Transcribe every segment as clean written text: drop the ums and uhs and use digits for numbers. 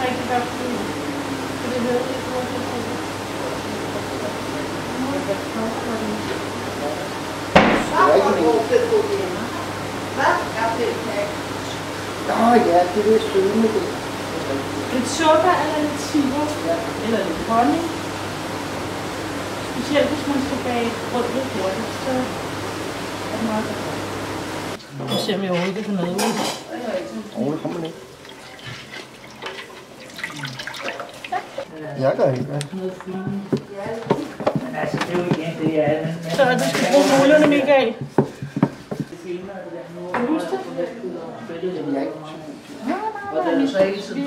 rigtig godt ud. For det hører ikke hurtigt på det. Hvad? Nå ja, det er sødme det. Lidt sukker eller lidt sirup, eller lidt honning. Specielt hvis man skal bage brød lidt hurtigt, så er det meget godt. Nu ser vi overhovedet, det kan noget ud. Det kommer lidt. Jeg gør ikke, hvad? Men altså, det er jo igen, det er... Så du skal bruge mullerne, Michael. Kan du huske det? Jeg er ikke Og den er så ikke sådan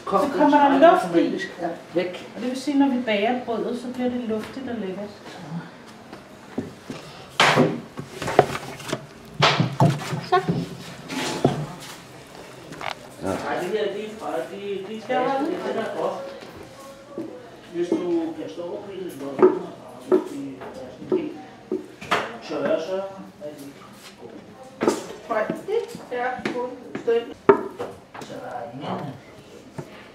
kommer, så kommer der luft i. Væk. Og det vil sige, når vi bager brødet, så bliver det luftigt og lækkert. Så. Nej, det her, det er fra, det skal det der godt. Hvis du kan stå og pille lidt godt, og hvis de er sådan helt tørre, så er de gode. det er fuldstændig. Så der er ingen...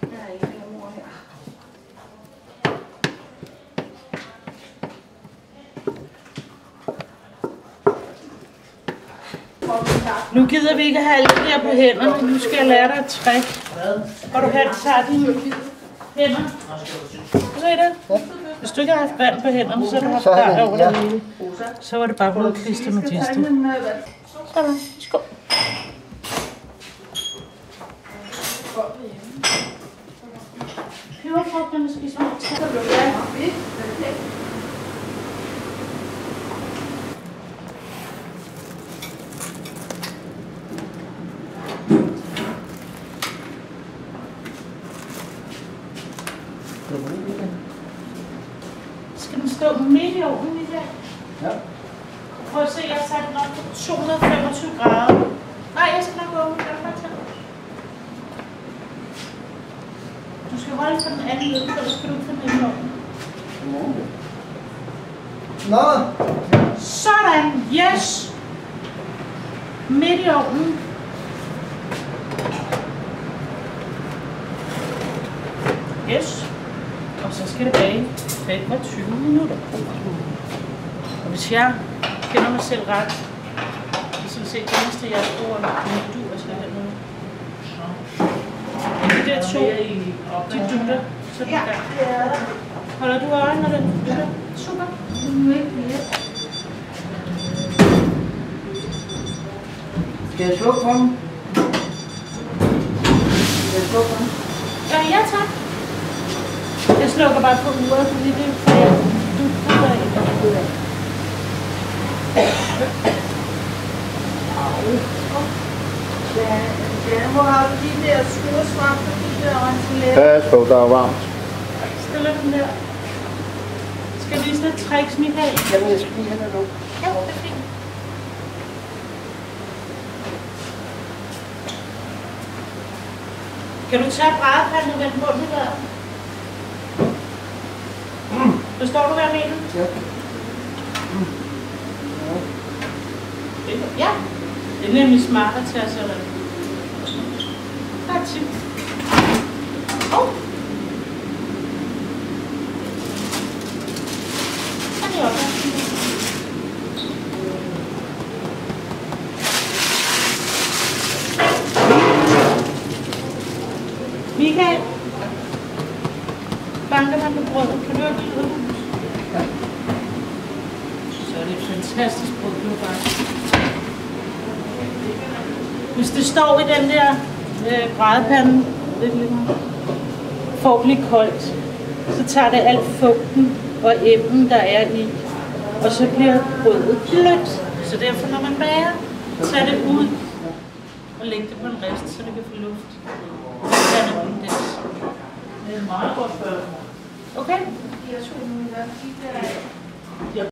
Der er ikke mere mor her. Nu gider vi ikke have alt det der på hænderne. Nu skal jeg lære dig et trick. Hvor du hen tager dine hænder. Se det? Hvis du ikke har haft vand på hænderne, så har du haft dej over det hele. Så var det bare blevet klister med klister. Sådan. Skål. Peberfrugterne skal smage. Skal den stå midt i ovnen i dag? Ja. Prøv at se, jeg har sat den op på 225 grader. Nej, jeg skal nok åbne den. Du skal holde på den anden led, for ellers skal du ikke få den i ovnen. Nå! Sådan, yes! Midt i ovnen. Yes. Og så skal det bage 25 minutter. Og hvis jeg kender mig selv ret, så vil se det eneste, jeg bruger, du og skal have noget. De der to, de dutter, så er det der. Holder du øje, når den dutter? Super. Skal jeg slukke for dem? Skal jeg slukke for dem? Ja, tak. Jeg slukker bare på uret, fordi det er for jeg dutter af. Ja, hvor har du de der skuresvamp og de der orientelerer? Pas på, der er varmt. Stiller den der. Skal jeg vise dig tricks, Michael? Jamen, jeg skal lige have noget. Ja, det er fint. Kan du tage brædepanden og vende bunden der? Forstår du, hvad jeg mener? Ja. Ja. Det er nemlig smart at tage sådan. Der er et tip. Sådan i opvasken. Michael. Banker man på brødet. Kan du høre det? Så er det et fantastisk brød, du har bakket. Hvis det står i den der brædepande, for at blive koldt, så tager det al fugten og emmen, der er i, og så bliver brødet blødt. Så derfor, når man bager, tag det ud og læg det på en rist, så det kan få luft. Så er det kondens. Det er meget godt før. Okay? Jeg tog nu i hvert fald.